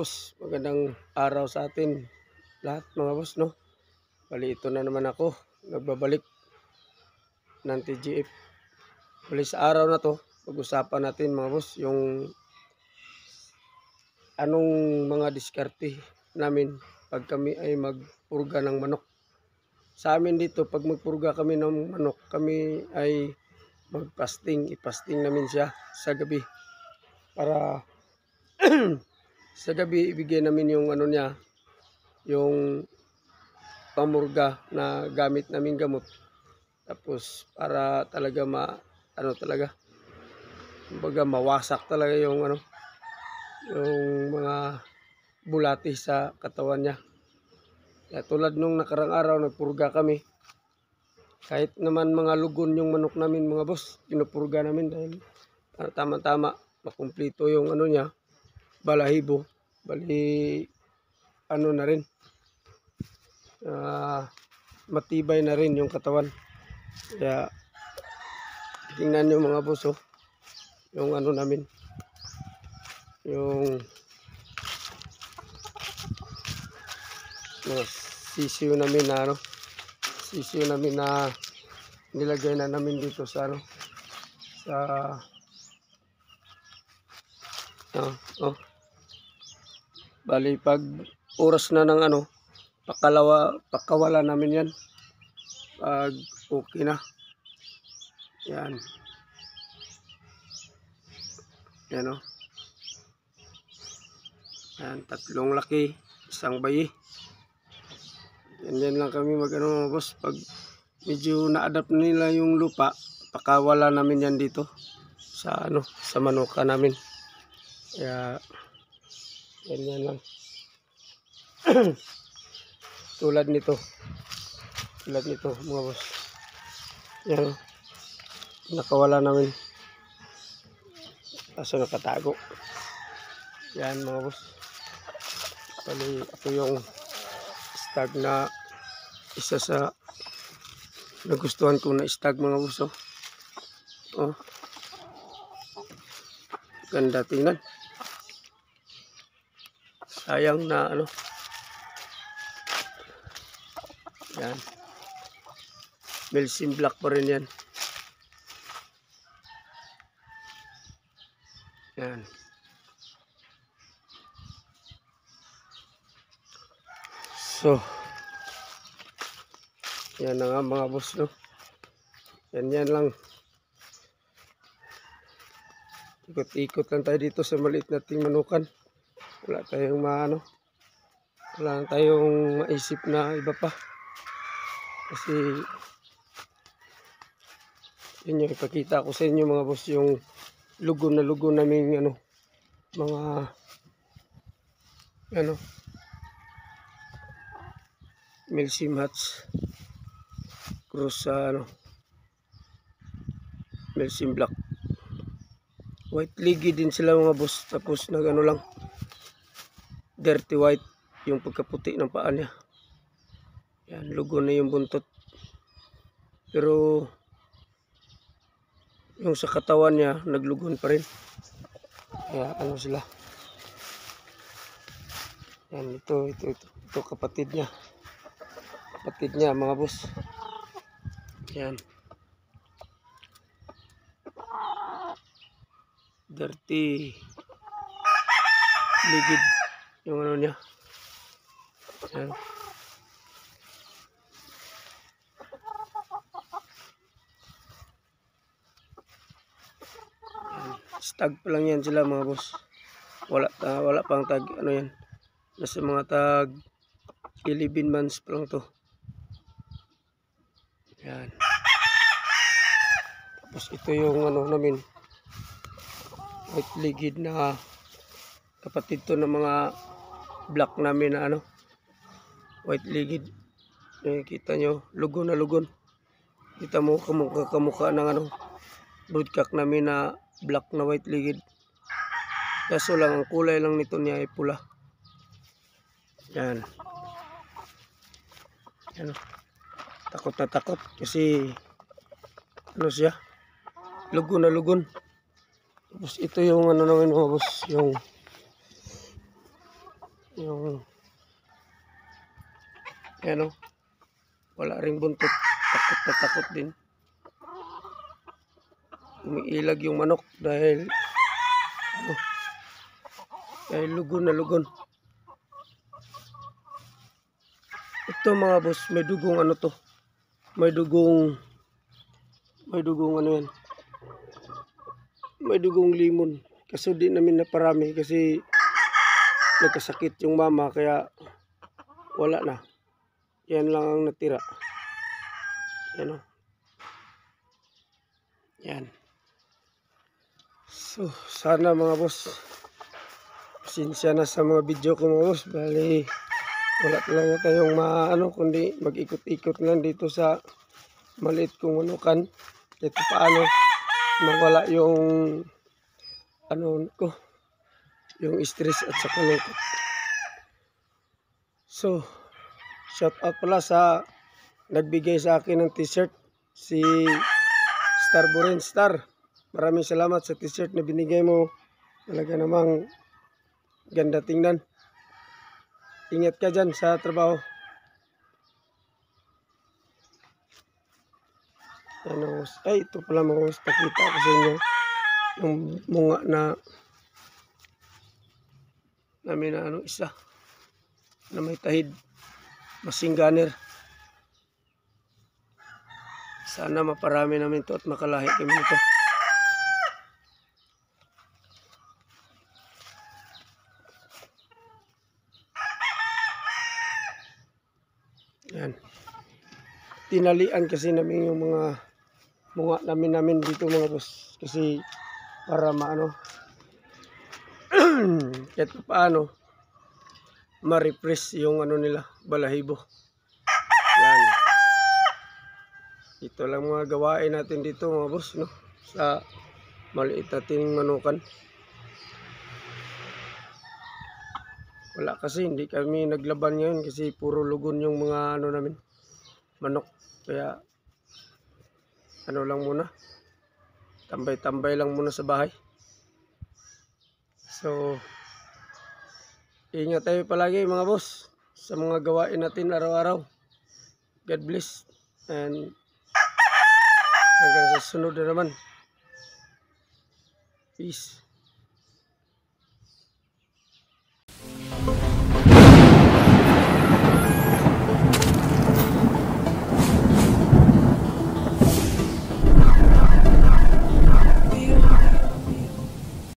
boss, magandang araw sa atin lahat mga boss, no? Bali ito na naman ako, nagbabalik ng TGF. Bali sa araw na to, pag-usapan natin mga boss, yung anong mga diskarte namin pag kami ay magpurga ng manok. Sa amin dito, pag magpurga kami ng manok, kami ay mag-fasting, ipasting namin siya sa gabi para sa gabi ibigay namin yung ano niya, yung pamurga na gamit namin gamot. Tapos para talaga kumbaga mawasak talaga yung yung mga bulati sa katawan niya. Kaya tulad nung nakarang araw nagpurga kami. Kahit naman mga lugon yung manok namin mga boss, pinupurga namin dahil tama-tama makumpleto yung ano niya, balahibo. Bali na rin, matibay na rin yung katawan. Kaya tingnan nyo mga boss, yung ano namin, yung sisiyo namin na nilagay na namin dito sa bali pag oras na ng pakawala namin yan pag okay na yan yan yan, tatlong laki, isang bayi. Yan lang kami mga boss, pag medyo na-adapt nila yung lupa, pakawala namin yan dito sa sa manuka namin. Kaya yan lang. tulad nito mga boss, yan nakawala namin, kaso nakatago yan mga boss. Bali ito yung stag na isa sa nagustuhan ko na stag mga boss. Ganda tingnan, sayang na yan, Melsim Black pa rin yan. Yan. So, yan na nga mga boss, yan lang. Ikot-ikot lang tayo dito sa maliit nating manukan. Wala tayong wala tayong maisip na iba pa. Kasi yun yung ipakita ko sa inyo mga boss, yung lugon namin mga Melsim Hats cross sa Melsim Black. White ligi din sila mga boss, tapos lang dirty white yung pagkaputi ng paa niya. Yan, lugon na yung buntot, pero yung sa katawan niya naglugon pa rin. Kaya sila. Yan, ito kapatid niya mga boss. Yan, dirty ligid yung niya. Yan. Stag pa lang yan sila mga boss. Wala pang tag yan. Nasa mga tag 11 months pa lang to. Yan. Tapos ito yung namin, white ligid na kapatid to ng mga black namin na white ligid. Kita nyo, lugon na lugon. Kita mo kamukha ng broodcock namin na black na white ligid. Kaso lang ang kulay lang nito niya ay pula. Yan. Takot na takot kasi siya, lugon na lugon. Tapos ito yung namin mga boss, yung Yung, ano, wala ring buntot. Takot na takot din. Umiilag yung manok dahil, ano, dahil lugon na lugon. Ito mga boss, may dugong ano to. May dugong ano yan. May dugong limon. Kaso di namin naparami kasi nagkasakit yung mama kaya wala na. Yan lang ang natira. Yan o. Yan. So, sana mga boss, pasensya na sa mga video ko mga boss. Bali, wala talaga tayong maano kundi mag-ikot-ikot lang dito sa maliit kong manukan. Ito paano mawala yung ano ko, yung stress at saka lungkot. So, shout out pala sa nagbigay sa akin ng t-shirt, si Star Boren Star. Maraming salamat sa t-shirt na binigay mo. Talaga namang ganda tingnan. Ingat ka dyan sa trabaho. Ano, ay ito pala mga boss, pakita ko sa inyo yung munga na namin na ano, isa na may tahid, machine gunner. Sana maparami namin to at makalahi kami nito. Yan. Tinalian kasi namin yung mga munga namin dito mga boss. Kasi para maano kahit paano ma-repress yung ano nila, balahibo. Yan. Ito lang mga gawain natin dito mga boss, no? Sa maliit nating manukan. Wala kasi, hindi kami naglaban ngayon kasi puro lugon yung mga ano namin, manok. Kaya ano lang muna, tambay-tambay lang muna sa bahay. So, ingat tayo palagi mga boss sa mga gawain natin araw-araw. God bless and hanggang sa sunod na naman. Peace.